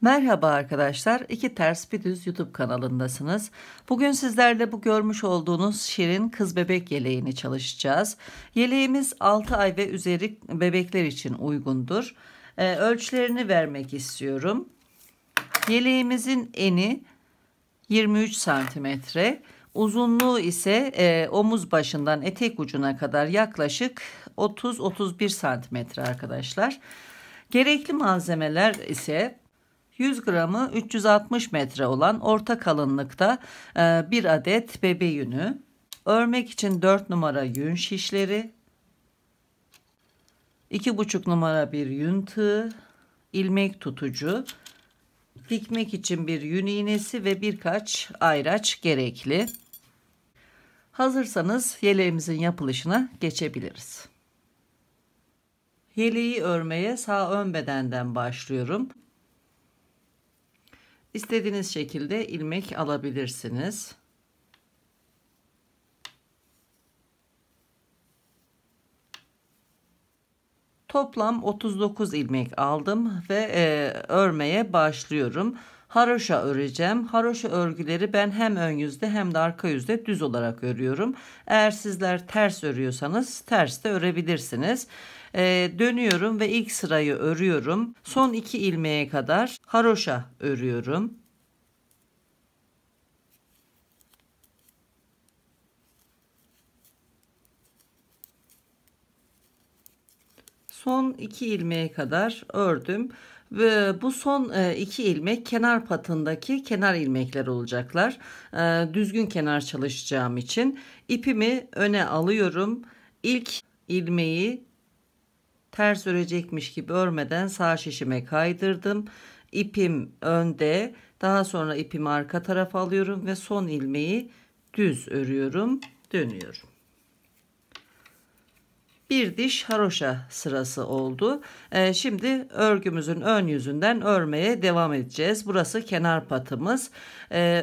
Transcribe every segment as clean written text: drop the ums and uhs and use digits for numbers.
Merhaba arkadaşlar, İki Ters Bir Düz YouTube kanalındasınız. Bugün sizlerle bu görmüş olduğunuz şirin kız bebek yeleğini çalışacağız. Yeleğimiz 6 ay ve üzeri bebekler için uygundur. Ölçülerini vermek istiyorum. Yeleğimizin eni 23 santimetre, uzunluğu ise omuz başından etek ucuna kadar yaklaşık 30-31 santimetre arkadaşlar. Gerekli malzemeler ise 100 gramı 360 metre olan orta kalınlıkta bir adet bebe yünü, örmek için 4 numara yün şişleri, 2,5 numara bir yün tığı, ilmek tutucu, dikmek için bir yün iğnesi ve birkaç ayraç gerekli. Hazırsanız yeleğimizin yapılışına geçebiliriz. Yeleği örmeye sağ ön bedenden başlıyorum. İstediğiniz şekilde ilmek alabilirsiniz. Toplam 39 ilmek aldım ve örmeye başlıyorum. Haroşa öreceğim. Haroşa örgüleri ben hem ön yüzde hem de arka yüzde düz olarak örüyorum. Eğer sizler ters örüyorsanız ters de örebilirsiniz. Dönüyorum ve ilk sırayı örüyorum. Son 2 ilmeğe kadar haroşa örüyorum. Son 2 ilmeğe kadar ördüm ve bu son 2 ilmek kenar patındaki kenar ilmekler olacaklar. Düzgün kenar çalışacağım için ipimi öne alıyorum. İlk ilmeği ters örecekmiş gibi örmeden sağ şişime kaydırdım. İpim önde, daha sonra ipimi arka tarafa alıyorum ve son ilmeği düz örüyorum, dönüyorum. Bir diş haroşa sırası oldu. Şimdi örgümüzün ön yüzünden örmeye devam edeceğiz. Burası kenar patımız.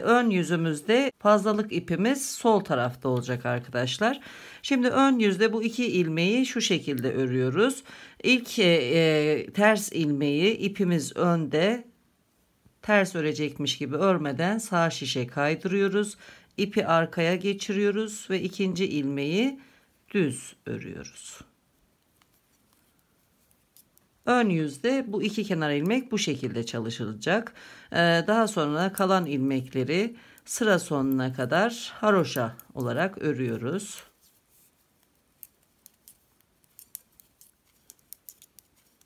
Ön yüzümüzde fazlalık ipimiz sol tarafta olacak arkadaşlar. Şimdi ön yüzde bu 2 ilmeği şu şekilde örüyoruz. İlk ters ilmeği ipimiz önde, ters örecekmiş gibi örmeden sağ şişe kaydırıyoruz. İpi arkaya geçiriyoruz ve ikinci ilmeği düz örüyoruz. Ön yüzde bu 2 kenar ilmek bu şekilde çalışılacak. Daha sonra kalan ilmekleri sıra sonuna kadar haroşa olarak örüyoruz.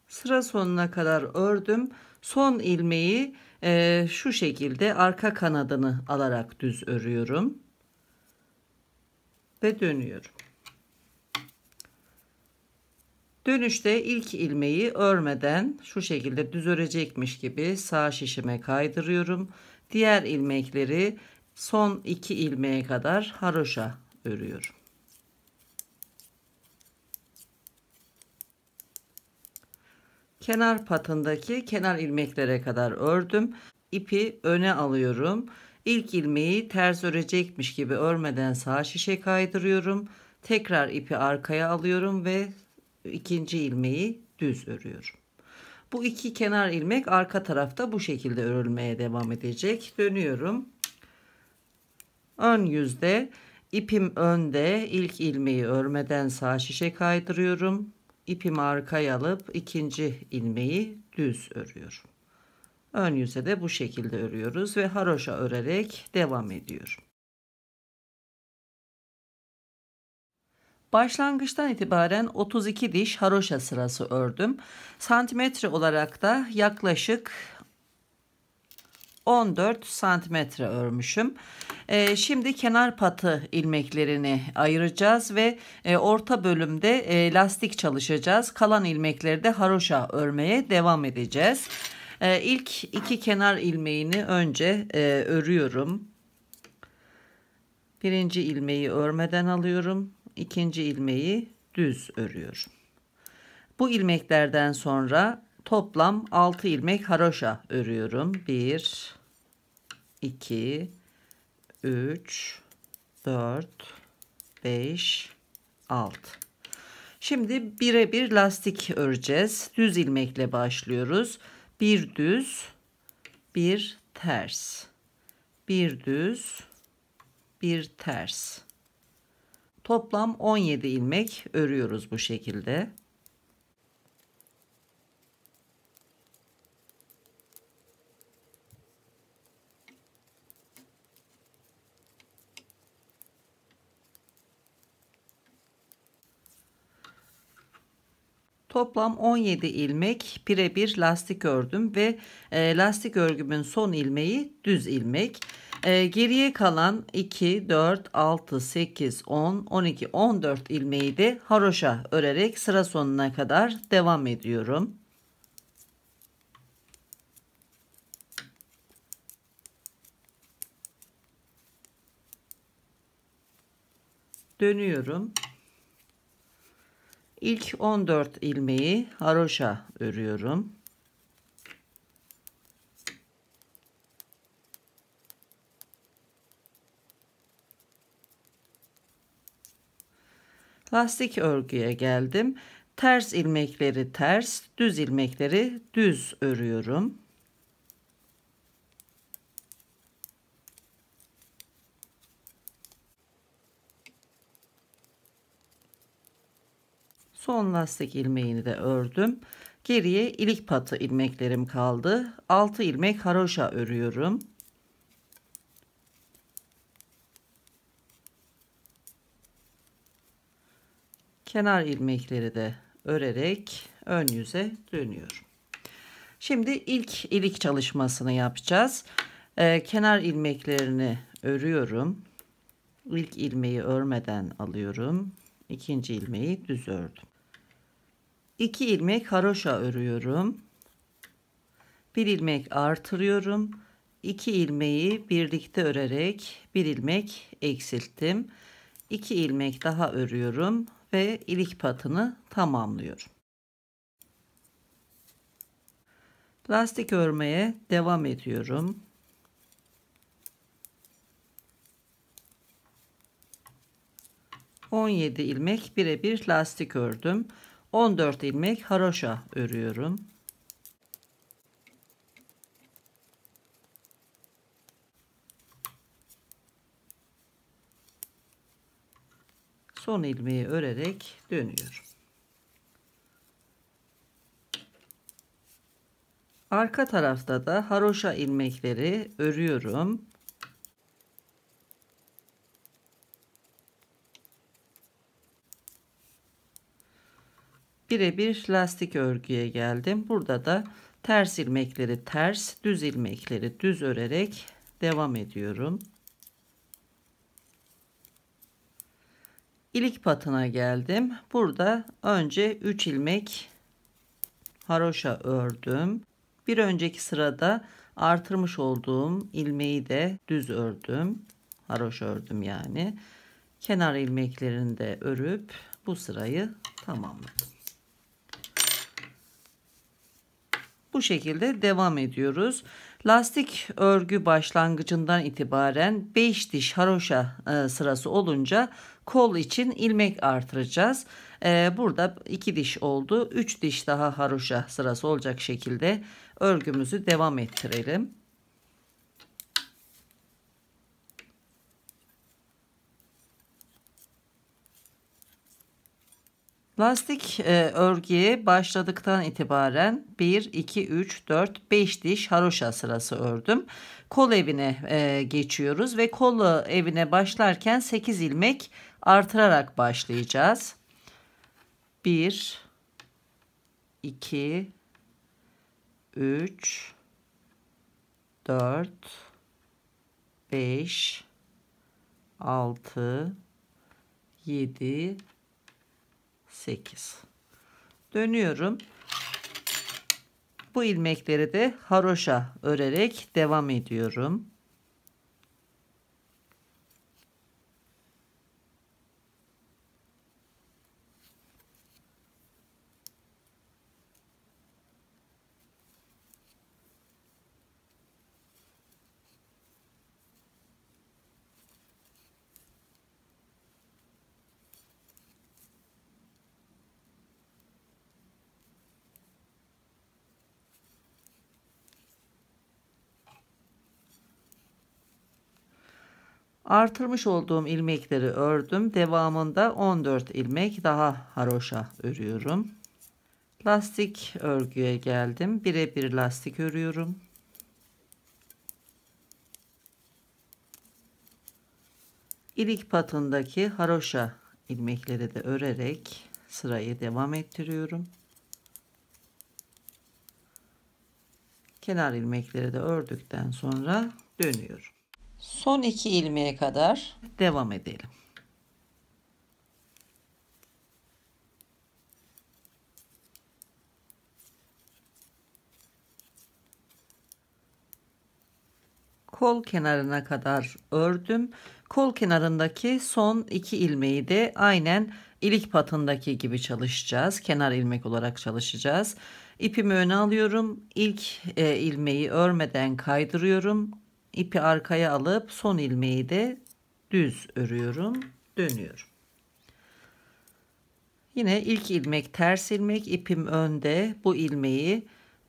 Sıra sonuna kadar ördüm. Son ilmeği şu şekilde arka kanadını alarak düz örüyorum ve dönüyorum. Dönüşte ilk ilmeği örmeden şu şekilde düz örecekmiş gibi sağ şişime kaydırıyorum. Diğer ilmekleri son 2 ilmeğe kadar haroşa örüyorum. Kenar patındaki kenar ilmeklere kadar ördüm. İpi öne alıyorum. İlk ilmeği ters örecekmiş gibi örmeden sağ şişe kaydırıyorum. Tekrar ipi arkaya alıyorum ve ikinci ilmeği düz örüyorum. Bu 2 kenar ilmek arka tarafta bu şekilde örülmeye devam edecek. Dönüyorum. Ön yüzde ipim önde, ilk ilmeği örmeden sağ şişe kaydırıyorum. İpimi arkaya alıp ikinci ilmeği düz örüyorum. Ön yüze de bu şekilde örüyoruz ve haroşa örerek devam ediyorum. Başlangıçtan itibaren 32 diş haroşa sırası ördüm. Santimetre olarak da yaklaşık 14 santimetre örmüşüm. Şimdi kenar patı ilmeklerini ayıracağız ve orta bölümde lastik çalışacağız. Kalan ilmekleri de haroşa örmeye devam edeceğiz. İlk 2 kenar ilmeğini önce örüyorum. Birinci ilmeği örmeden alıyorum. İkinci ilmeği düz örüyorum. Bu ilmeklerden sonra toplam 6 ilmek haroşa örüyorum. 1 2 3 4 5 6. Şimdi birebir lastik öreceğiz. Düz ilmekle başlıyoruz. Bir düz, bir ters, bir düz, bir ters. Toplam 17 ilmek örüyoruz bu şekilde. Toplam 17 ilmek birebir lastik ördüm ve lastik örgümün son ilmeği düz ilmek. Geriye kalan 2, 4, 6, 8, 10, 12, 14 ilmeği de haroşa örerek sıra sonuna kadar devam ediyorum. Dönüyorum. İlk 14 ilmeği haroşa örüyorum. Lastik örgüye geldim. Ters ilmekleri ters, düz ilmekleri düz örüyorum. Son lastik ilmeğini de ördüm. Geriye ilik patı ilmeklerim kaldı. 6 ilmek haroşa örüyorum. Kenar ilmekleri de örerek ön yüze dönüyorum. Şimdi ilk ilik çalışmasını yapacağız. Kenar ilmeklerini örüyorum. İlk ilmeği örmeden alıyorum. İkinci ilmeği düz ördüm. 2 ilmek haroşa örüyorum. 1 ilmek artırıyorum. 2 ilmeği birlikte örerek 1 ilmek eksilttim. 2 ilmek daha örüyorum ve ilik patını tamamlıyorum. Lastik örmeye devam ediyorum. ...17 ilmek birebir lastik ördüm. 14 ilmek haroşa örüyorum. Son ilmeği örerek dönüyorum. Arka tarafta da haroşa ilmekleri örüyorum. Birebir lastik örgüye geldim. Burada da ters ilmekleri ters, düz ilmekleri düz örerek devam ediyorum. İlik patına geldim. Burada önce 3 ilmek haroşa ördüm. Bir önceki sırada artırmış olduğum ilmeği de düz ördüm. Haroşa ördüm yani. Kenar ilmeklerini de örüp bu sırayı tamamladım. Bu şekilde devam ediyoruz. Lastik örgü başlangıcından itibaren 5 diş haroşa sırası olunca kol için ilmek artıracağız. Burada 2 diş oldu. 3 diş daha haroşa sırası olacak şekilde örgümüzü devam ettirelim. Lastik örgüye başladıktan itibaren 1, 2, 3, 4, 5 diş haroşa sırası ördüm. Kol evine geçiyoruz ve kol evine başlarken 8 ilmek artırarak başlayacağız. 1, 2, 3, 4, 5, 6, 7, 8. Dönüyorum. Bu ilmekleri de haroşa örerek devam ediyorum. Artırmış olduğum ilmekleri ördüm. Devamında 14 ilmek daha haroşa örüyorum. Lastik örgüye geldim. Birebir lastik örüyorum. İlik patındaki haroşa ilmekleri de örerek sırayı devam ettiriyorum. Kenar ilmekleri de ördükten sonra dönüyorum. Son 2 ilmeğe kadar devam edelim. Kol kenarına kadar ördüm. Kol kenarındaki son 2 ilmeği de aynen ilik patındaki gibi çalışacağız. Kenar ilmek olarak çalışacağız. İpimi öne alıyorum. İlk ilmeği örmeden kaydırıyorum. İpi arkaya alıp son ilmeği de düz örüyorum. Dönüyorum. Yine ilk ilmek ters ilmek, ipim önde. Bu ilmeği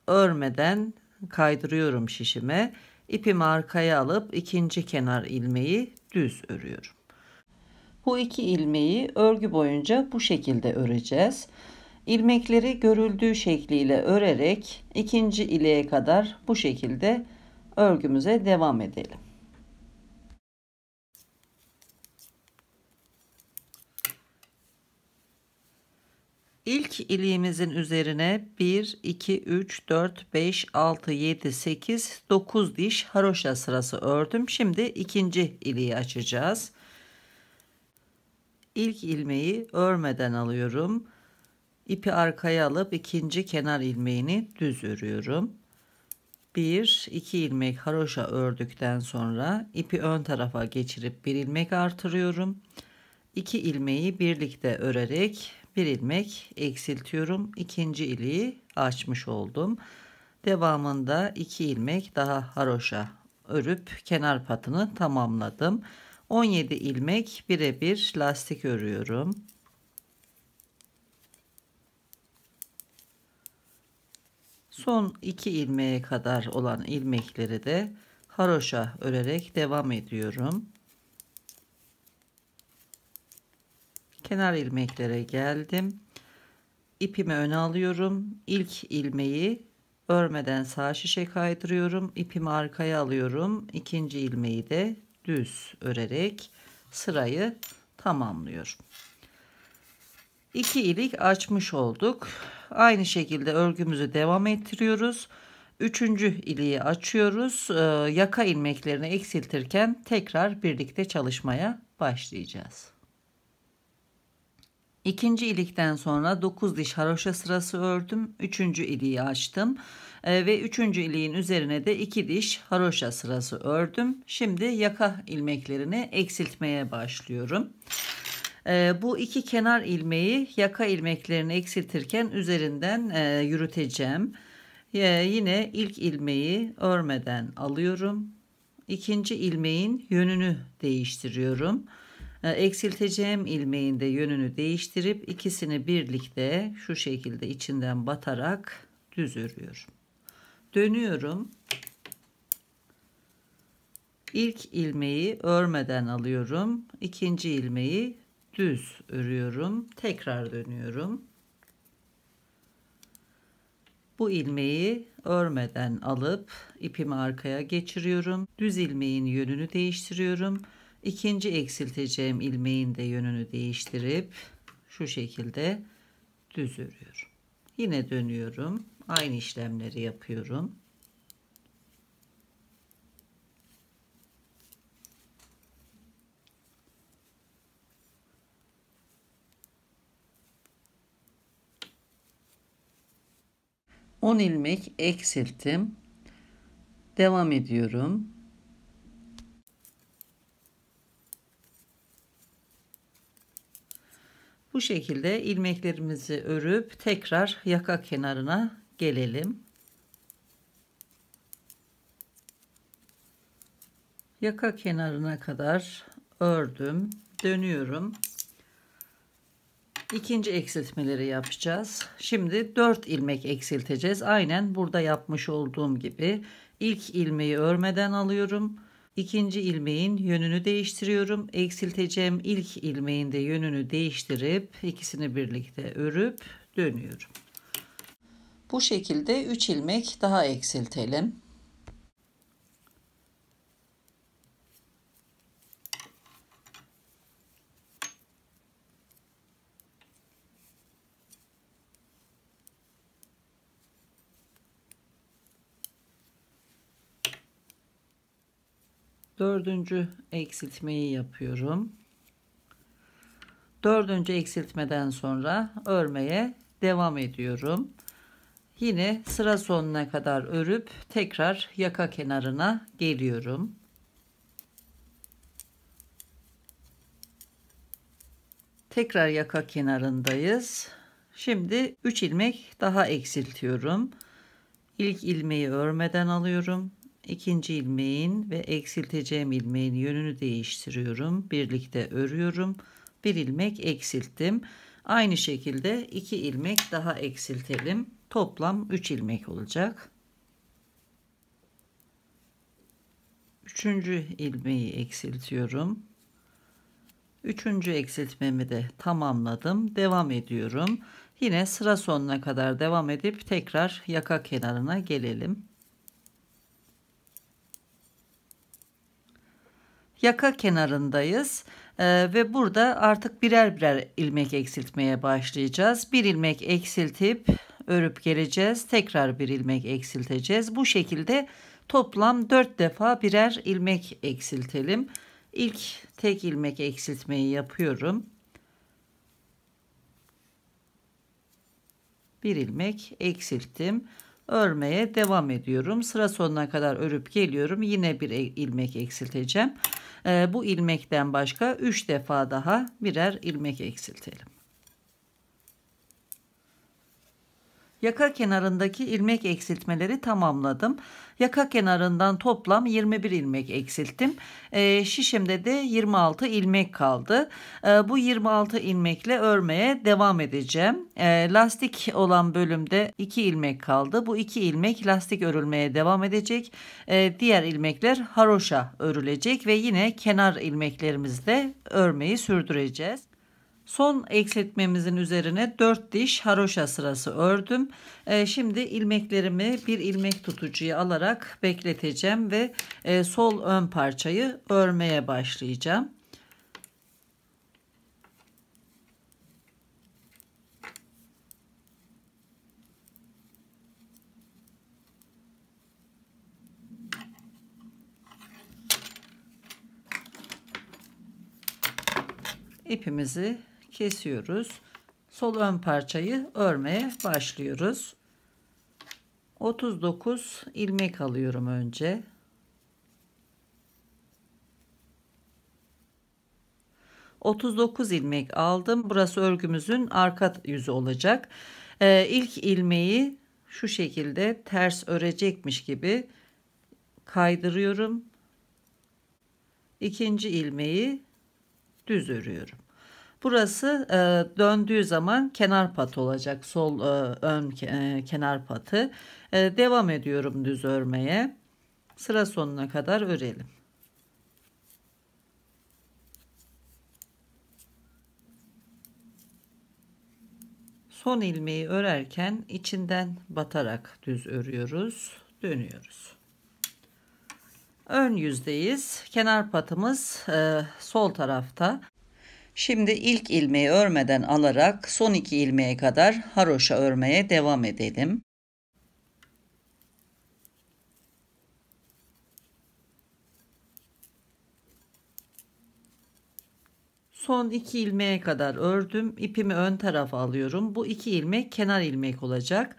örmeden kaydırıyorum şişime. İpimi arkaya alıp ikinci kenar ilmeği düz örüyorum. Bu 2 ilmeği örgü boyunca bu şekilde öreceğiz. İlmekleri görüldüğü şekliyle örerek ikinci iliğe kadar bu şekilde örgümüze devam edelim. İlk iliğimizin üzerine 1, 2, 3, 4, 5, 6, 7, 8, 9 diş haroşa sırası ördüm. Şimdi ikinci iliği açacağız. İlk ilmeği örmeden alıyorum. İpi arkaya alıp ikinci kenar ilmeğini düz örüyorum. 1, 2 ilmek haroşa ördükten sonra ipi ön tarafa geçirip bir ilmek artırıyorum. 2 ilmeği birlikte örerek bir ilmek eksiltiyorum. İkinci iliği açmış oldum. Devamında 2 ilmek daha haroşa örüp kenar patını tamamladım. 17 ilmek birebir lastik örüyorum. Son 2 ilmeğe kadar olan ilmekleri de haroşa örerek devam ediyorum. Kenar ilmeklere geldim. İpimi öne alıyorum. İlk ilmeği örmeden sağ şişe kaydırıyorum. İpimi arkaya alıyorum. İkinci ilmeği de düz örerek sırayı tamamlıyorum. 2 ilik açmış olduk. Aynı şekilde örgümüzü devam ettiriyoruz. Üçüncü iliği açıyoruz. Yaka ilmeklerini eksiltirken tekrar birlikte çalışmaya başlayacağız. İkinci ilikten sonra 9 diş haroşa sırası ördüm. Üçüncü iliği açtım. Ve üçüncü iliğin üzerine de 2 diş haroşa sırası ördüm. Şimdi yaka ilmeklerini eksiltmeye başlıyorum. Bu 2 kenar ilmeği yaka ilmeklerini eksiltirken üzerinden yürüteceğim. Yine ilk ilmeği örmeden alıyorum. İkinci ilmeğin yönünü değiştiriyorum. Eksilteceğim ilmeğin de yönünü değiştirip ikisini birlikte şu şekilde içinden batarak düz örüyorum. Dönüyorum. İlk ilmeği örmeden alıyorum. İkinci ilmeği düz örüyorum. Tekrar dönüyorum. Bu ilmeği örmeden alıp ipimi arkaya geçiriyorum. Düz ilmeğin yönünü değiştiriyorum. İkinci eksilteceğim ilmeğin de yönünü değiştirip şu şekilde düz örüyorum. Yine dönüyorum. Aynı işlemleri yapıyorum. On ilmek eksilttim. Devam ediyorum. Bu şekilde ilmeklerimizi örüp tekrar yaka kenarına gelelim. Yaka kenarına kadar ördüm. Dönüyorum. İkinci eksiltmeleri yapacağız. Şimdi 4 ilmek eksilteceğiz. Aynen burada yapmış olduğum gibi ilk ilmeği örmeden alıyorum. İkinci ilmeğin yönünü değiştiriyorum. Eksilteceğim ilk ilmeğin de yönünü değiştirip ikisini birlikte örüp dönüyorum. Bu şekilde 3 ilmek daha eksiltelim. Dördüncü eksiltmeyi yapıyorum. Dördüncü eksiltmeden sonra örmeye devam ediyorum. Yine sıra sonuna kadar örüp tekrar yaka kenarına geliyorum. Tekrar yaka kenarındayız. Şimdi 3 ilmek daha eksiltiyorum. İlk ilmeği örmeden alıyorum. İkinci ilmeğin ve eksilteceğim ilmeğin yönünü değiştiriyorum. Birlikte örüyorum. Bir ilmek eksilttim. Aynı şekilde 2 ilmek daha eksiltelim. Toplam 3 ilmek olacak. Üçüncü ilmeği eksiltiyorum. Üçüncü eksiltmemi de tamamladım. Devam ediyorum. Yine sıra sonuna kadar devam edip tekrar yaka kenarına gelelim. Yaka kenarındayız ve burada artık birer birer ilmek eksiltmeye başlayacağız. Bir ilmek eksiltip örüp geleceğiz. Tekrar bir ilmek eksilteceğiz. Bu şekilde toplam 4 defa birer ilmek eksiltelim. İlk tek ilmek eksiltmeyi yapıyorum. Bir ilmek eksilttim. Örmeye devam ediyorum. Sıra sonuna kadar örüp geliyorum. Yine bir ilmek eksilteceğim. Bu ilmekten başka 3 defa daha birer ilmek eksiltelim. Yaka kenarındaki ilmek eksiltmeleri tamamladım. Yaka kenarından toplam 21 ilmek eksilttim. Şişimde de 26 ilmek kaldı. Bu 26 ilmekle örmeye devam edeceğim. Lastik olan bölümde 2 ilmek kaldı. Bu 2 ilmek lastik örülmeye devam edecek. Diğer ilmekler haroşa örülecek ve yine kenar ilmeklerimizde örmeyi sürdüreceğiz. Son eksiltmemizin üzerine 4 diş haroşa sırası ördüm. Şimdi ilmeklerimi bir ilmek tutucuya alarak bekleteceğim ve sol ön parçayı örmeye başlayacağım. İpimizi kesiyoruz. Sol ön parçayı örmeye başlıyoruz. 39 ilmek alıyorum önce. 39 ilmek aldım. Burası örgümüzün arka yüzü olacak. İlk ilmeği şu şekilde ters örecekmiş gibi kaydırıyorum. İkinci ilmeği düz örüyorum. Burası döndüğü zaman kenar patı olacak. Sol ön kenar patı. Devam ediyorum düz örmeye. Sıra sonuna kadar örelim. Son ilmeği örerken içinden batarak düz örüyoruz. Dönüyoruz. Ön yüzdeyiz. Kenar patımız sol tarafta. Şimdi ilk ilmeği örmeden alarak son 2 ilmeğe kadar haroşa örmeye devam edelim. Son 2 ilmeğe kadar ördüm. İpimi ön tarafa alıyorum. Bu 2 ilmek kenar ilmek olacak.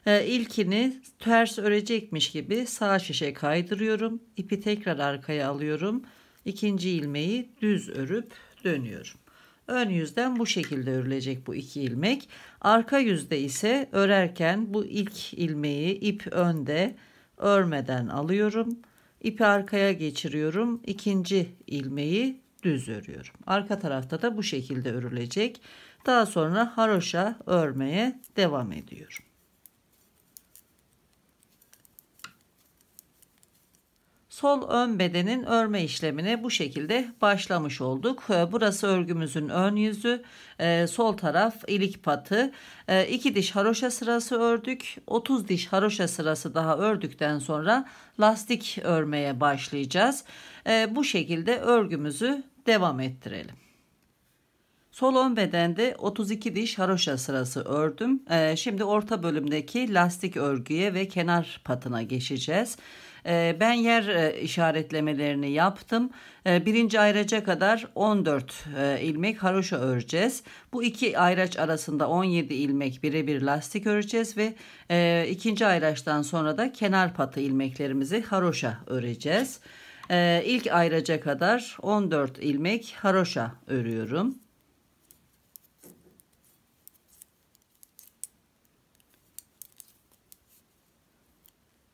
İlkini ters örecekmiş gibi sağ şişe kaydırıyorum. İpi tekrar arkaya alıyorum. İkinci ilmeği düz örüp dönüyorum. Ön yüzden bu şekilde örülecek bu 2 ilmek. Arka yüzde ise örerken bu ilk ilmeği ip önde örmeden alıyorum. İpi arkaya geçiriyorum. İkinci ilmeği düz örüyorum. Arka tarafta da bu şekilde örülecek. Daha sonra haroşa örmeye devam ediyorum. Sol ön bedenin örme işlemine bu şekilde başlamış olduk. Burası örgümüzün ön yüzü, sol taraf ilik patı. 2 diş haroşa sırası ördük. 30 diş haroşa sırası daha ördükten sonra lastik örmeye başlayacağız. Bu şekilde örgümüzü devam ettirelim. Sol ön bedende 32 diş haroşa sırası ördüm. Şimdi orta bölümdeki lastik örgüye ve kenar patına geçeceğiz. Ben yer işaretlemelerini yaptım. Birinci ayraca kadar 14 ilmek haroşa öreceğiz. Bu iki ayraç arasında 17 ilmek birebir lastik öreceğiz ve ikinci ayraçtan sonra da kenar patı ilmeklerimizi haroşa öreceğiz. İlk ayraca kadar 14 ilmek haroşa örüyorum.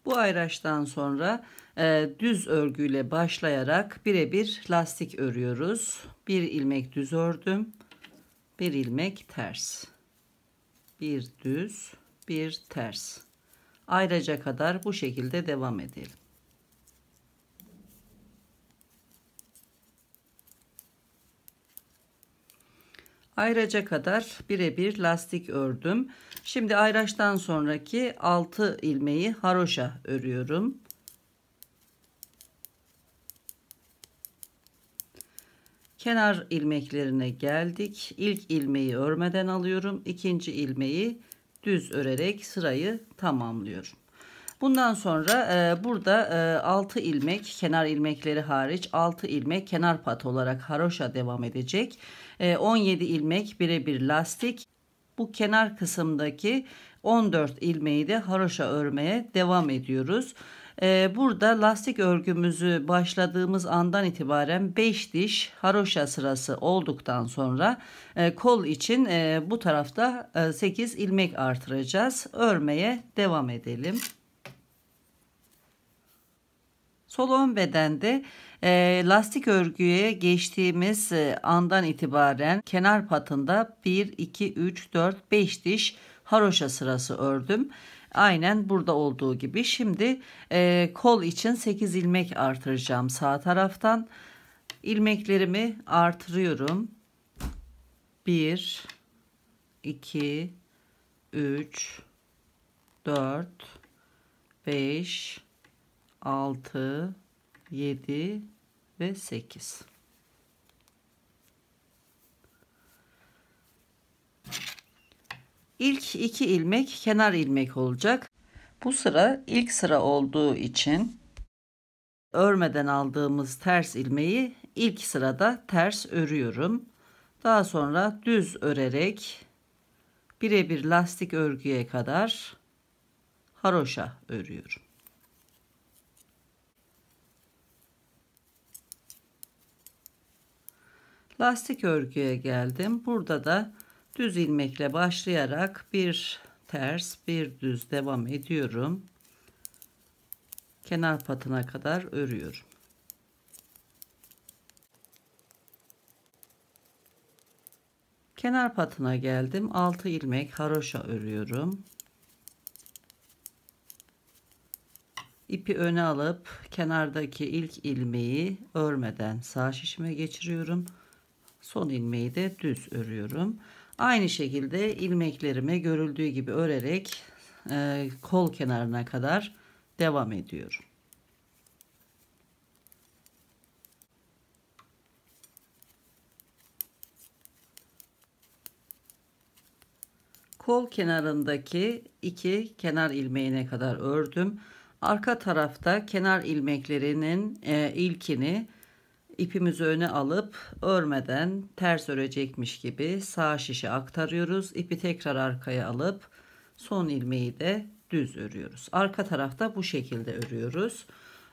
Bu ayraçtan sonra düz örgüyle başlayarak birebir lastik örüyoruz. Bir ilmek düz ördüm. Bir ilmek ters. Bir düz, bir ters. Ayraca kadar bu şekilde devam edelim. Ayraca kadar birebir lastik ördüm. Şimdi ayraçtan sonraki 6 ilmeği haroşa örüyorum. Kenar ilmeklerine geldik. İlk ilmeği örmeden alıyorum. İkinci ilmeği düz örerek sırayı tamamlıyorum. Bundan sonra burada 6 ilmek, kenar ilmekleri hariç 6 ilmek kenar pat olarak haroşa devam edecek. 17 ilmek birebir lastik. Bu kenar kısımdaki 14 ilmeği de haroşa örmeye devam ediyoruz. Burada lastik örgümüzü başladığımız andan itibaren 5 diş haroşa sırası olduktan sonra kol için bu tarafta 8 ilmek artıracağız. Örmeye devam edelim. Sol ön bedende lastik örgüye geçtiğimiz andan itibaren kenar patında 1, 2, 3, 4, 5 diş haroşa sırası ördüm. Aynen burada olduğu gibi. Şimdi kol için 8 ilmek artıracağım sağ taraftan. İlmeklerimi artırıyorum. 1, 2, 3, 4, 5, 6, 7 ve 8. İlk 2 ilmek kenar ilmek olacak. Bu sıra ilk sıra olduğu için örmeden aldığımız ters ilmeği ilk sırada ters örüyorum. Daha sonra düz örerek birebir lastik örgüye kadar haroşa örüyorum. Lastik örgüye geldim. Burada da düz ilmekle başlayarak bir ters bir düz devam ediyorum. Kenar patına kadar örüyorum. Kenar patına geldim. 6 ilmek haroşa örüyorum. İpi öne alıp kenardaki ilk ilmeği örmeden sağ şişime geçiriyorum. Son ilmeği de düz örüyorum. Aynı şekilde ilmeklerimi görüldüğü gibi örerek kol kenarına kadar devam ediyorum. Kol kenarındaki 2 kenar ilmeğine kadar ördüm. Arka tarafta kenar ilmeklerinin ilkini İpimizi öne alıp örmeden ters örecekmiş gibi sağ şişe aktarıyoruz. İpi tekrar arkaya alıp son ilmeği de düz örüyoruz. Arka tarafta bu şekilde örüyoruz.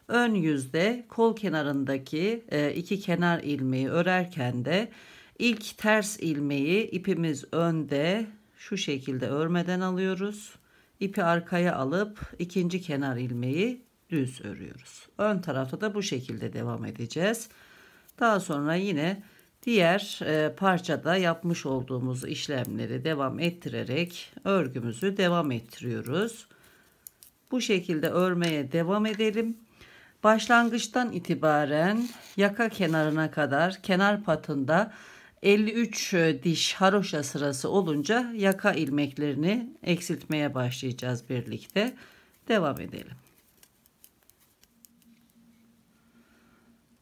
Ön yüzde kol kenarındaki 2 kenar ilmeği örerken de ilk ters ilmeği ipimiz önde şu şekilde örmeden alıyoruz. İpi arkaya alıp ikinci kenar ilmeği düz örüyoruz. Ön tarafta da bu şekilde devam edeceğiz. Daha sonra yine diğer parçada yapmış olduğumuz işlemleri devam ettirerek örgümüzü devam ettiriyoruz. Bu şekilde örmeye devam edelim. Başlangıçtan itibaren yaka kenarına kadar kenar patında 53 diş haroşa sırası olunca yaka ilmeklerini eksiltmeye başlayacağız birlikte. Devam edelim.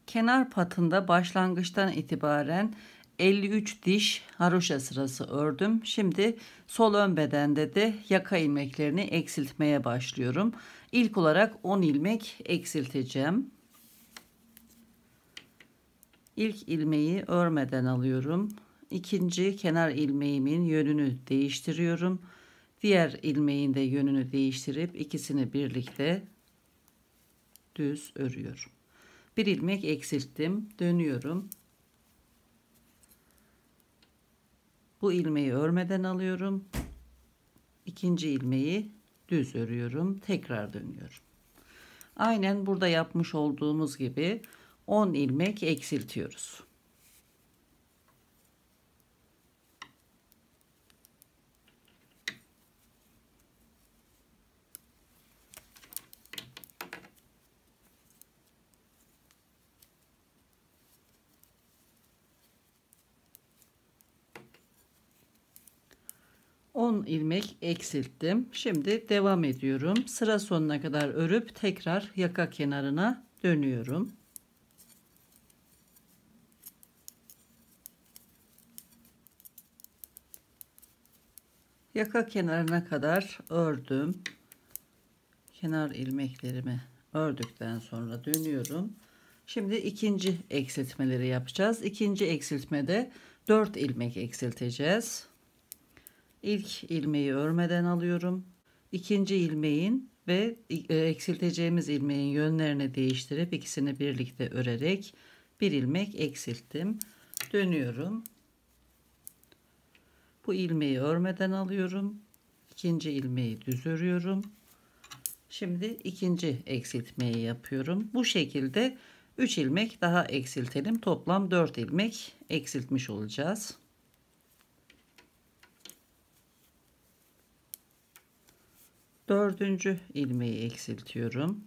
Kenar patında başlangıçtan itibaren 53 diş haroşa sırası ördüm. Şimdi sol ön bedende de yaka ilmeklerini eksiltmeye başlıyorum. İlk olarak 10 ilmek eksilteceğim. İlk ilmeği örmeden alıyorum. İkinci kenar ilmeğimin yönünü değiştiriyorum. Diğer ilmeğin de yönünü değiştirip ikisini birlikte düz örüyorum. Bir ilmek eksilttim, dönüyorum. Bu ilmeği örmeden alıyorum. İkinci ilmeği düz örüyorum, tekrar dönüyorum. Aynen burada yapmış olduğumuz gibi 10 ilmek eksiltiyoruz. On ilmek eksilttim. Şimdi devam ediyorum. Sıra sonuna kadar örüp tekrar yaka kenarına dönüyorum. Yaka kenarına kadar ördüm. Kenar ilmeklerimi ördükten sonra dönüyorum. Şimdi ikinci eksiltmeleri yapacağız. İkinci eksiltmede 4 ilmek eksilteceğiz. İlk ilmeği örmeden alıyorum. İkinci ilmeğin ve eksilteceğimiz ilmeğin yönlerini değiştirip ikisini birlikte örerek bir ilmek eksilttim. Dönüyorum. Bu ilmeği örmeden alıyorum. İkinci ilmeği düz örüyorum. Şimdi ikinci eksiltmeyi yapıyorum. Bu şekilde 3 ilmek daha eksiltelim. Toplam 4 ilmek eksiltmiş olacağız. Dördüncü ilmeği eksiltiyorum.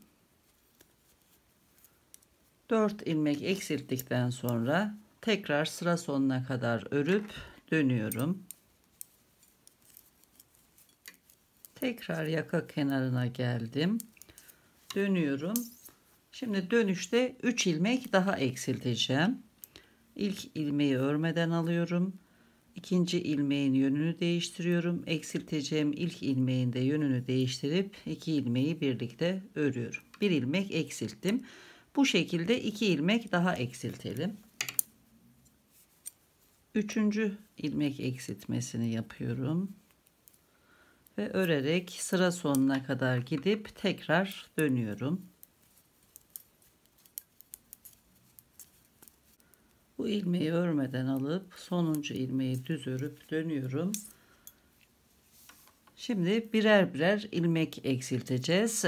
4 ilmek eksilttikten sonra tekrar sıra sonuna kadar örüp dönüyorum. Tekrar yaka kenarına geldim. Dönüyorum. Şimdi dönüşte 3 ilmek daha eksilteceğim. İlk ilmeği örmeden alıyorum. İkinci ilmeğin yönünü değiştiriyorum. Eksilteceğim ilk ilmeğin de yönünü değiştirip 2 ilmeği birlikte örüyorum. Bir ilmek eksilttim. Bu şekilde 2 ilmek daha eksiltelim. Üçüncü ilmek eksiltmesini yapıyorum. Ve örerek sıra sonuna kadar gidip tekrar dönüyorum. Bu ilmeği örmeden alıp sonuncu ilmeği düz örüp dönüyorum. Şimdi birer birer ilmek eksilteceğiz.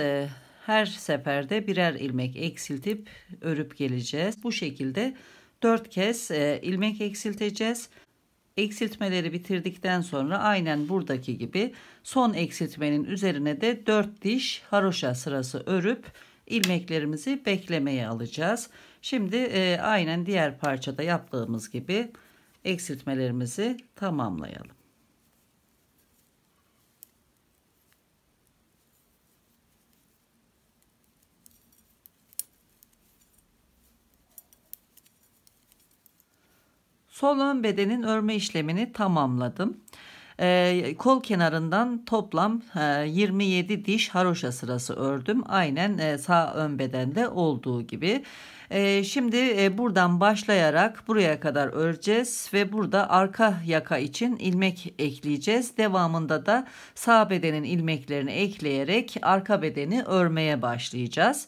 Her seferde birer ilmek eksiltip örüp geleceğiz. Bu şekilde 4 kez ilmek eksilteceğiz. Eksiltmeleri bitirdikten sonra aynen buradaki gibi son eksiltmenin üzerine de 4 diş haroşa sırası örüp ilmeklerimizi beklemeye alacağız. Şimdi aynen diğer parçada yaptığımız gibi eksiltmelerimizi tamamlayalım. Sol ön bedenin örme işlemini tamamladım. Kol kenarından toplam 27 diş haroşa sırası ördüm. Aynen sağ ön bedende olduğu gibi. Şimdi buradan başlayarak buraya kadar öreceğiz ve burada arka yaka için ilmek ekleyeceğiz. Devamında da sağ bedenin ilmeklerini ekleyerek arka bedeni örmeye başlayacağız.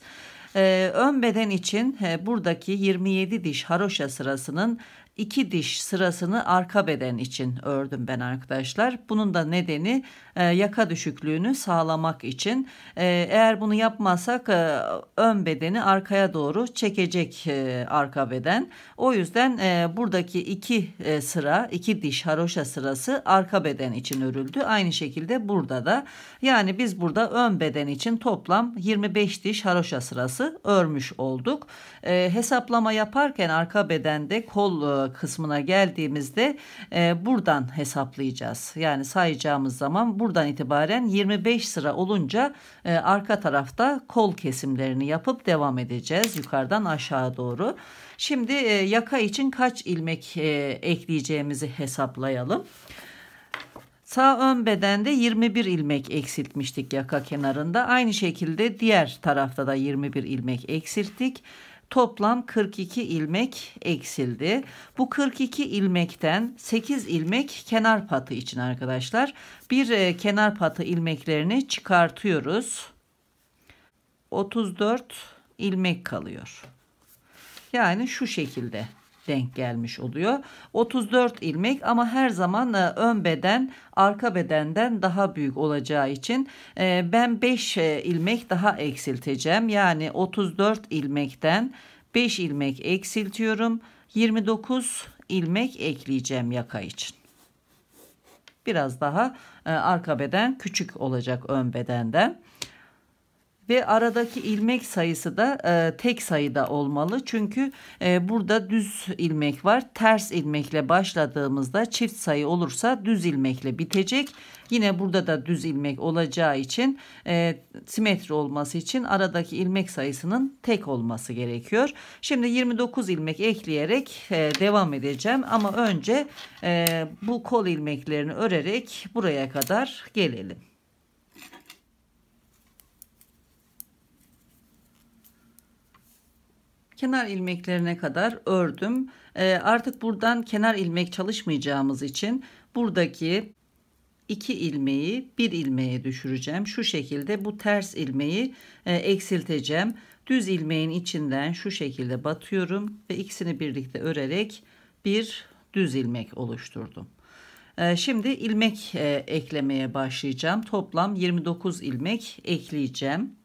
Ön beden için buradaki 27 diş haroşa sırasının 2 diş sırasını arka beden için ördüm ben arkadaşlar. Bunun da nedeni yaka düşüklüğünü sağlamak için. Eğer bunu yapmazsak ön bedeni arkaya doğru çekecek arka beden. O yüzden buradaki 2 sıra, 2 diş haroşa sırası arka beden için örüldü. Aynı şekilde burada da. Yani biz burada ön beden için toplam 25 diş haroşa sırası örmüş olduk. Hesaplama yaparken arka bedende kol kısmına geldiğimizde buradan hesaplayacağız. Yani sayacağımız zaman buradan itibaren 25 sıra olunca arka tarafta kol kesimlerini yapıp devam edeceğiz yukarıdan aşağı doğru. Şimdi yaka için kaç ilmek ekleyeceğimizi hesaplayalım. Sağ ön bedende 21 ilmek eksiltmiştik yaka kenarında. Aynı şekilde diğer tarafta da 21 ilmek eksilttik. Toplam 42 ilmek eksildi. Bu 42 ilmekten 8 ilmek kenar patı için arkadaşlar. Bir kenar patı ilmeklerini çıkartıyoruz. 34 ilmek kalıyor. Yani şu şekilde denk gelmiş oluyor. 34 ilmek ama her zaman ön beden arka bedenden daha büyük olacağı için ben 5 ilmek daha eksilteceğim. Yani 34 ilmekten 5 ilmek eksiltiyorum. 29 ilmek ekleyeceğim yaka için. Biraz daha arka beden küçük olacak ön bedenden. Ve aradaki ilmek sayısı da tek sayıda olmalı. Çünkü burada düz ilmek var. Ters ilmekle başladığımızda çift sayı olursa düz ilmekle bitecek. Yine burada da düz ilmek olacağı için simetri olması için aradaki ilmek sayısının tek olması gerekiyor. Şimdi 29 ilmek ekleyerek devam edeceğim. Ama önce bu kol ilmeklerini örerek buraya kadar gelelim. Kenar ilmeklerine kadar ördüm. Artık buradan kenar ilmek çalışmayacağımız için buradaki 2 ilmeği 1 ilmeğe düşüreceğim. Şu şekilde bu ters ilmeği eksilteceğim. Düz ilmeğin içinden şu şekilde batıyorum ve ikisini birlikte örerek bir düz ilmek oluşturdum. Şimdi ilmek eklemeye başlayacağım. Toplam 29 ilmek ekleyeceğim.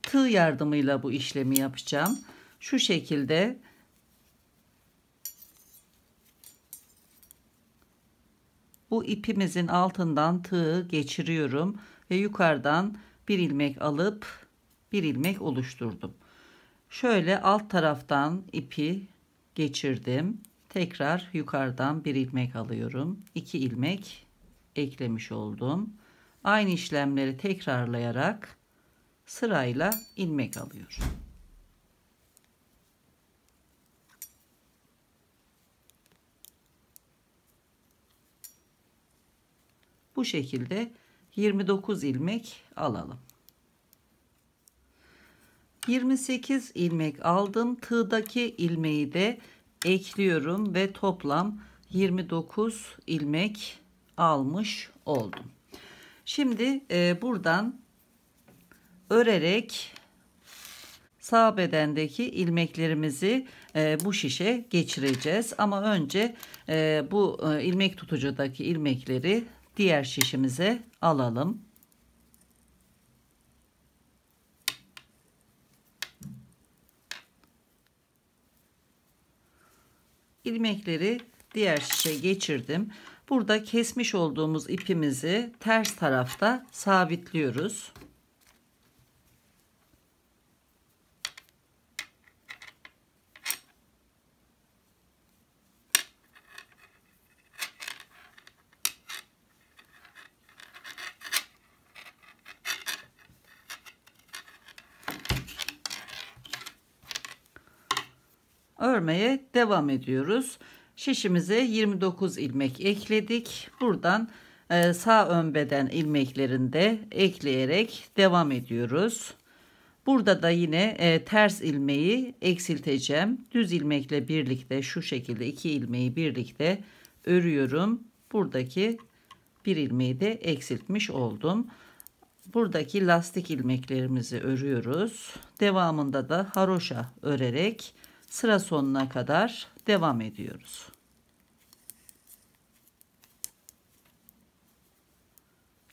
Tığ yardımıyla bu işlemi yapacağım. Şu şekilde bu ipimizin altından tığı geçiriyorum ve yukarıdan bir ilmek alıp bir ilmek oluşturdum. Şöyle alt taraftan ipi geçirdim. Tekrar yukarıdan bir ilmek alıyorum. 2 ilmek eklemiş oldum. Aynı işlemleri tekrarlayarak sırayla ilmek alıyorum. Bu şekilde 29 ilmek alalım. 28 ilmek aldım. Tığdaki ilmeği de ekliyorum ve toplam 29 ilmek almış oldum. Şimdi buradan örerek sağ bedendeki ilmeklerimizi bu şişe geçireceğiz. Ama önce bu ilmek tutucudaki ilmekleri diğer şişimize alalım. İlmekleri diğer şişe geçirdim. Burada kesmiş olduğumuz ipimizi ters tarafta sabitliyoruz. Örmeye devam ediyoruz. Şişimize 29 ilmek ekledik. Buradan sağ ön beden ilmeklerinde ekleyerek devam ediyoruz. Burada da yine ters ilmeği eksilteceğim. Düz ilmekle birlikte şu şekilde 2 ilmeği birlikte örüyorum. Buradaki bir ilmeği de eksiltmiş oldum. Buradaki lastik ilmeklerimizi örüyoruz. Devamında da haroşa örerek sıra sonuna kadar devam ediyoruz.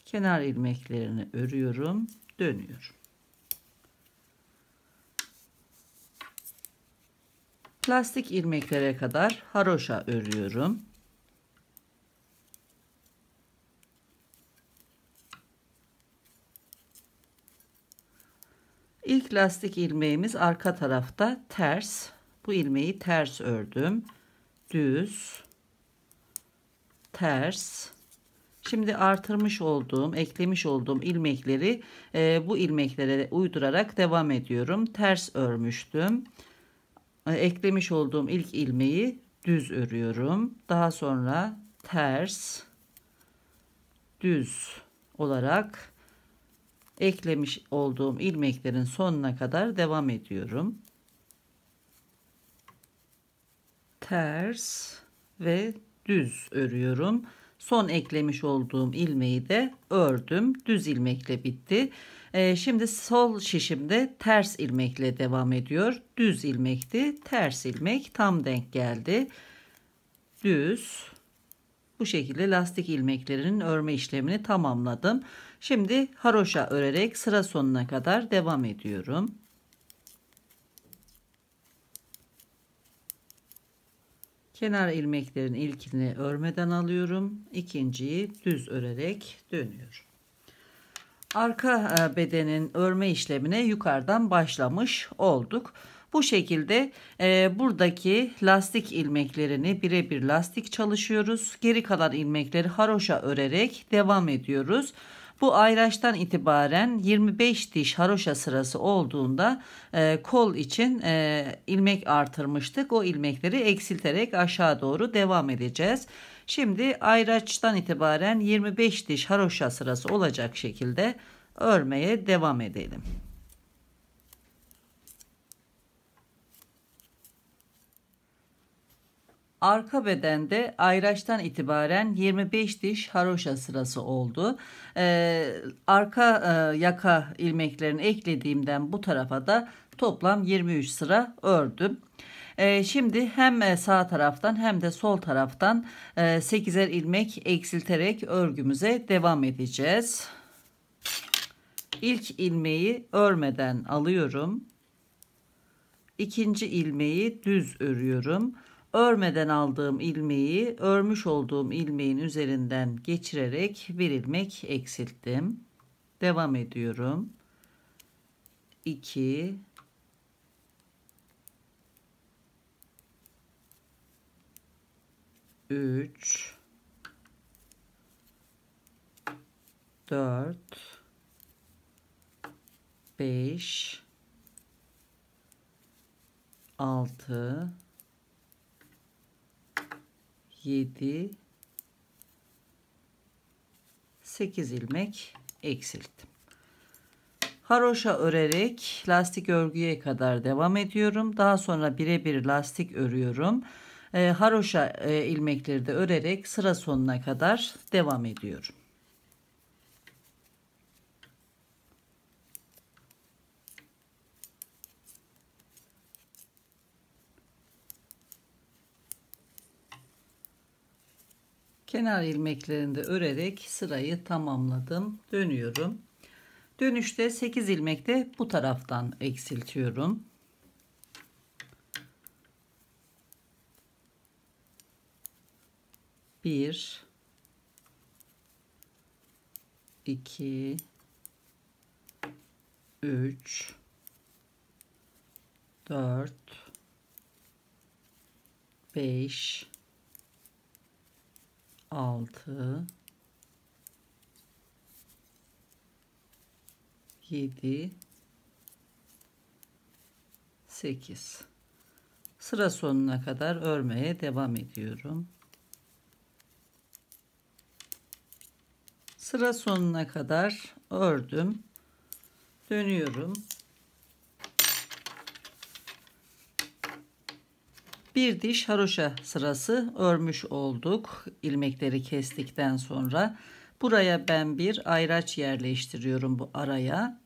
Kenar ilmeklerini örüyorum, dönüyorum. Lastik ilmeklere kadar haroşa örüyorum. İlk lastik ilmeğimiz arka tarafta ters. Bu ilmeği ters ördüm. Düz, ters. Şimdi artırmış olduğum, eklemiş olduğum ilmekleri bu ilmeklere uydurarak devam ediyorum. Ters örmüştüm. Eklemiş olduğum ilk ilmeği düz örüyorum. Daha sonra ters, düz olarak eklemiş olduğum ilmeklerin sonuna kadar devam ediyorum. Ters ve düz örüyorum. Son eklemiş olduğum ilmeği de ördüm. Düz ilmekle bitti. Şimdi sol şişimde ters ilmekle devam ediyor. Düz ilmekti, ters ilmek tam denk geldi. Düz. Bu şekilde lastik ilmeklerinin örme işlemini tamamladım. Şimdi haroşa örerek sıra sonuna kadar devam ediyorum. Kenar ilmeklerin ilkini örmeden alıyorum. İkinciyi düz örerek dönüyorum. Arka bedenin örme işlemine yukarıdan başlamış olduk. Bu şekilde buradaki lastik ilmeklerini birebir lastik çalışıyoruz. Geri kalan ilmekleri haroşa örerek devam ediyoruz. Bu ayraçtan itibaren 25 diş haroşa sırası olduğunda kol için ilmek artırmıştık. O ilmekleri eksilterek aşağı doğru devam edeceğiz. Şimdi ayraçtan itibaren 25 diş haroşa sırası olacak şekilde örmeye devam edelim. Arka bedende ayraçtan itibaren 25 diş haroşa sırası oldu. Arka yaka ilmeklerini eklediğimden bu tarafa da toplam 23 sıra ördüm. Şimdi hem sağ taraftan hem de sol taraftan 8'er ilmek eksilterek örgümüze devam edeceğiz. İlk ilmeği örmeden alıyorum. İkinci ilmeği düz örüyorum. Örmeden aldığım ilmeği örmüş olduğum ilmeğin üzerinden geçirerek bir ilmek eksilttim. Devam ediyorum. 2 3 4 5 6 7 8 ilmek eksilttim. Haroşa örerek lastik örgüye kadar devam ediyorum. Daha sonra birebir lastik örüyorum. Haroşa ilmekleri de örerek sıra sonuna kadar devam ediyorum. Kenar ilmeklerini de örerek sırayı tamamladım. Dönüyorum. Dönüşte 8 ilmek de bu taraftan eksiltiyorum. Bir, 2, 3, 4, 5, 6, 7, 8. Sıra sonuna kadar örmeye devam ediyorum. Sıra sonuna kadar ördüm. Dönüyorum. Bir diş haroşa sırası örmüş olduk. İlmekleri kestikten sonra buraya ben bir ayraç yerleştiriyorum bu araya.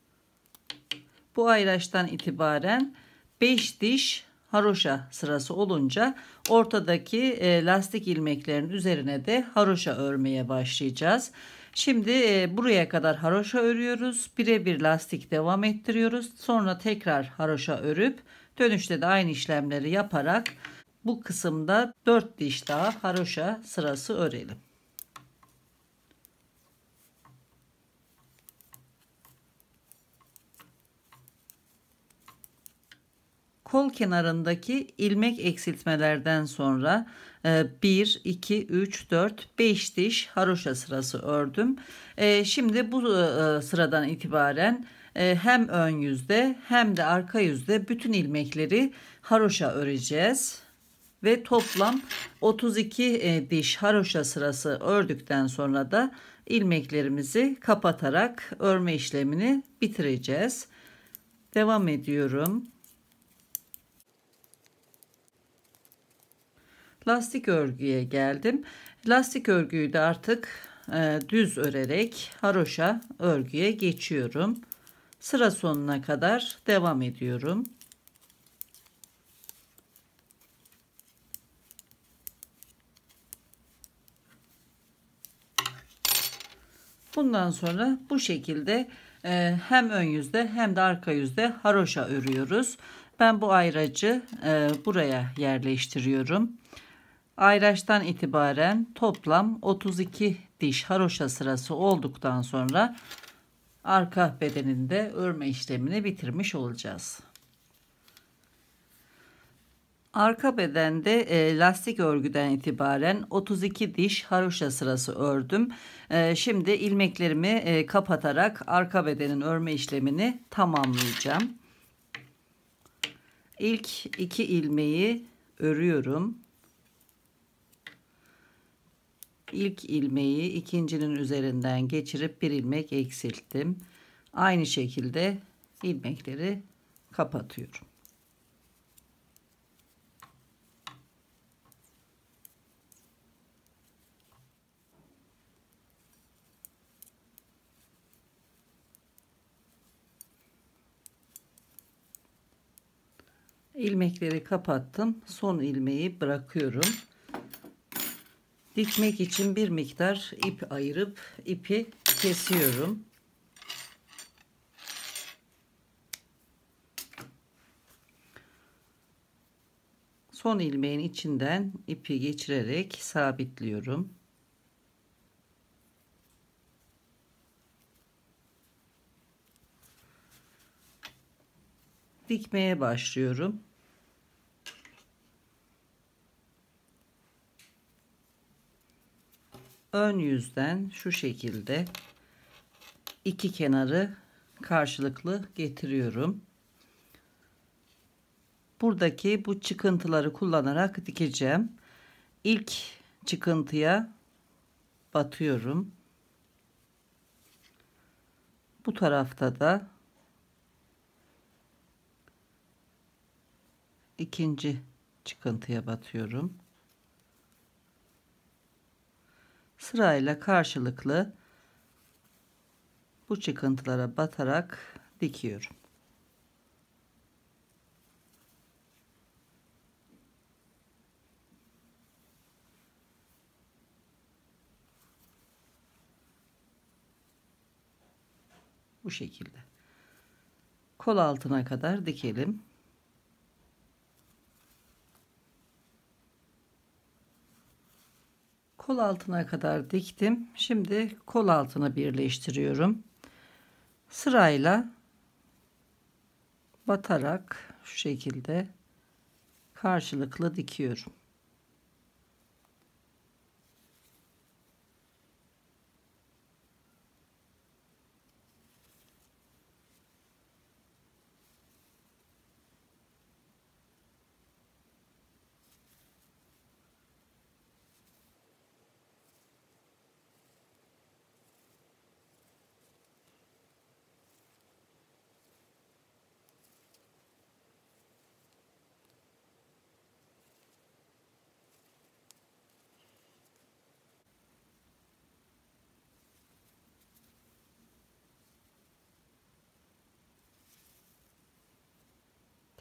Bu ayraçtan itibaren 5 diş haroşa sırası olunca ortadaki lastik ilmeklerin üzerine de haroşa örmeye başlayacağız. Şimdi buraya kadar haroşa örüyoruz. Birebir lastik devam ettiriyoruz. Sonra tekrar haroşa örüp dönüşte de aynı işlemleri yaparak bu kısımda 4 diş daha haroşa sırası örelim. Kol kenarındaki ilmek eksiltmelerden sonra 1, 2, 3, 4, 5 diş haroşa sırası ördüm. Şimdi bu sıradan itibaren hem ön yüzde hem de arka yüzde bütün ilmekleri haroşa öreceğiz. Ve toplam 32 diş haroşa sırası ördükten sonra da ilmeklerimizi kapatarak örme işlemini bitireceğiz. Devam ediyorum. Lastik örgüye geldim. Lastik örgüyü de artık düz örerek haroşa örgüye geçiyorum. Sıra sonuna kadar devam ediyorum. Bundan sonra bu şekilde hem ön yüzde hem de arka yüzde haroşa örüyoruz. Ben bu ayracı buraya yerleştiriyorum. Ayraçtan itibaren toplam 32 diş haroşa sırası olduktan sonra arka bedeninde örme işlemini bitirmiş olacağız. Arka bedende lastik örgüden itibaren 32 diş haroşa sırası ördüm. Şimdi ilmeklerimi kapatarak arka bedenin örme işlemini tamamlayacağım. İlk 2 ilmeği örüyorum. İlk ilmeği ikincinin üzerinden geçirip bir ilmek eksilttim. Aynı şekilde ilmekleri kapatıyorum. İlmekleri kapattım. Son ilmeği bırakıyorum. Dikmek için bir miktar ip ayırıp ipi kesiyorum. Son ilmeğin içinden ipi geçirerek sabitliyorum. Dikmeye başlıyorum. Ön yüzden şu şekilde iki kenarı karşılıklı getiriyorum. Buradaki bu çıkıntıları kullanarak dikeceğim. İlk çıkıntıya batıyorum. Bu tarafta da ikinci çıkıntıya batıyorum. Sırayla karşılıklı bu çıkıntılara batarak dikiyorum. Bu şekilde. Kol altına kadar dikelim. Kol altına kadar diktim. Şimdi kol altına birleştiriyorum. Sırayla batarak şu şekilde karşılıklı dikiyorum.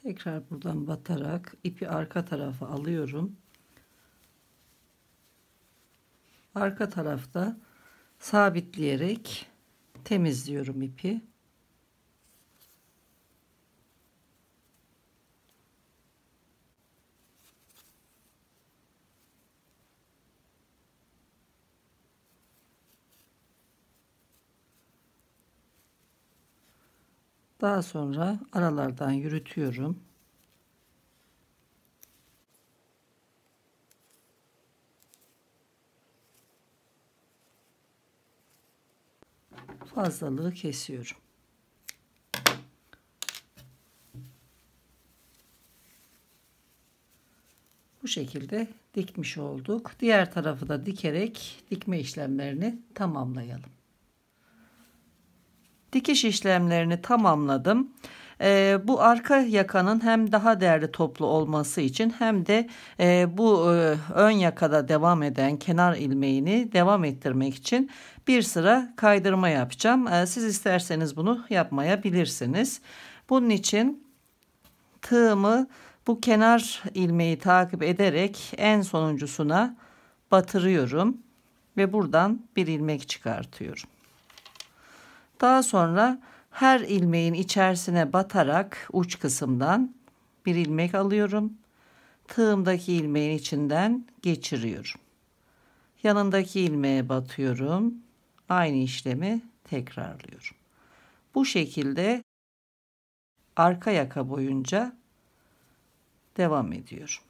Tekrar buradan batarak ipi arka tarafa alıyorum. Arka tarafta sabitleyerek temizliyorum ipi. Daha sonra aralardan yürütüyorum. Fazlalığı kesiyorum. Bu şekilde dikmiş olduk. Diğer tarafı da dikerek dikme işlemlerini tamamlayalım. Dikiş işlemlerini tamamladım. Bu arka yakanın hem daha değerli toplu olması için hem de bu ön yakada devam eden kenar ilmeğini devam ettirmek için bir sıra kaydırma yapacağım. Siz isterseniz bunu yapmayabilirsiniz. Bunun için tığımı bu kenar ilmeği takip ederek en sonuncusuna batırıyorum ve buradan bir ilmek çıkartıyorum. Daha sonra her ilmeğin içerisine batarak uç kısımdan bir ilmek alıyorum. Tığımdaki ilmeğin içinden geçiriyorum. Yanındaki ilmeğe batıyorum. Aynı işlemi tekrarlıyorum. Bu şekilde arka yaka boyunca devam ediyorum.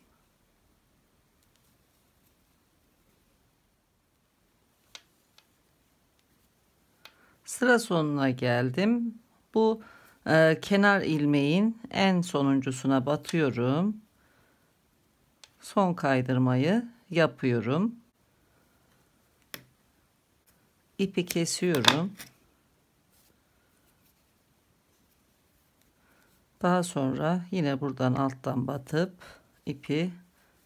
Sıra sonuna geldim. Bu kenar ilmeğin en sonuncusuna batıyorum. Son kaydırmayı yapıyorum. İpi kesiyorum. Daha sonra yine buradan alttan batıp ipi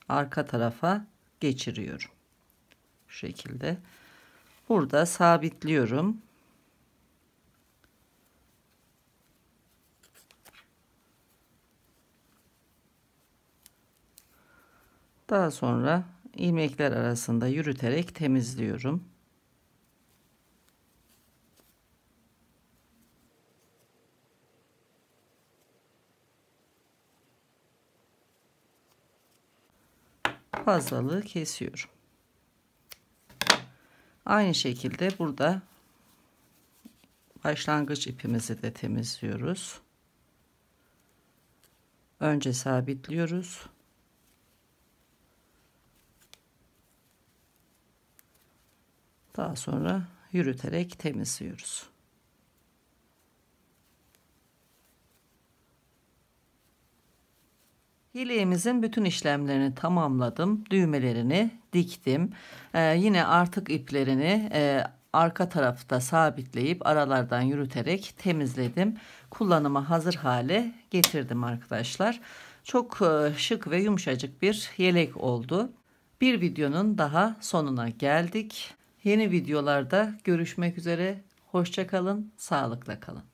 arka tarafa geçiriyorum. Şu şekilde. Burada sabitliyorum. Daha sonra ilmekler arasında yürüterek temizliyorum. Fazlalığı kesiyorum. Aynı şekilde burada başlangıç ipimizi de temizliyoruz. Önce sabitliyoruz. Daha sonra yürüterek temizliyoruz. Yeleğimizin bütün işlemlerini tamamladım. Düğmelerini diktim. Yine artık iplerini arka tarafta sabitleyip aralardan yürüterek temizledim. Kullanıma hazır hale getirdim arkadaşlar. Çok şık ve yumuşacık bir yelek oldu. Bir videonun daha sonuna geldik. Yeni videolarda görüşmek üzere. Hoşça kalın, sağlıkla kalın.